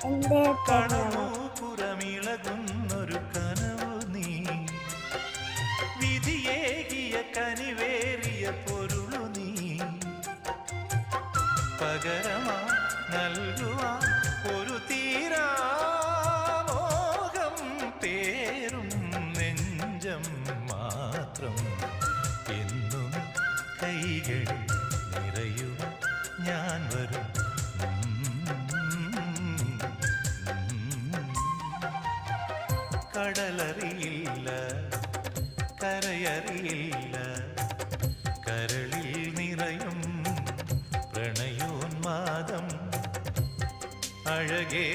എന്റെ പ്രണയം പുറമിളകുന്നൊരു കനവു നീ വിധിയേകിയ കനിവേറിയ പൊരുളു നീ പകരമാ നൽകുവാ ഒരു തീരാമോഹം പേരും നെഞ്ചം മാത്രം എന്നും കൈകളിൽ നിറയുക ഞാൻ വരും കടലറിയില്ല കരയറിയില്ല കരളിൽ നിറയും പ്രണയോന്മാദം അഴകേ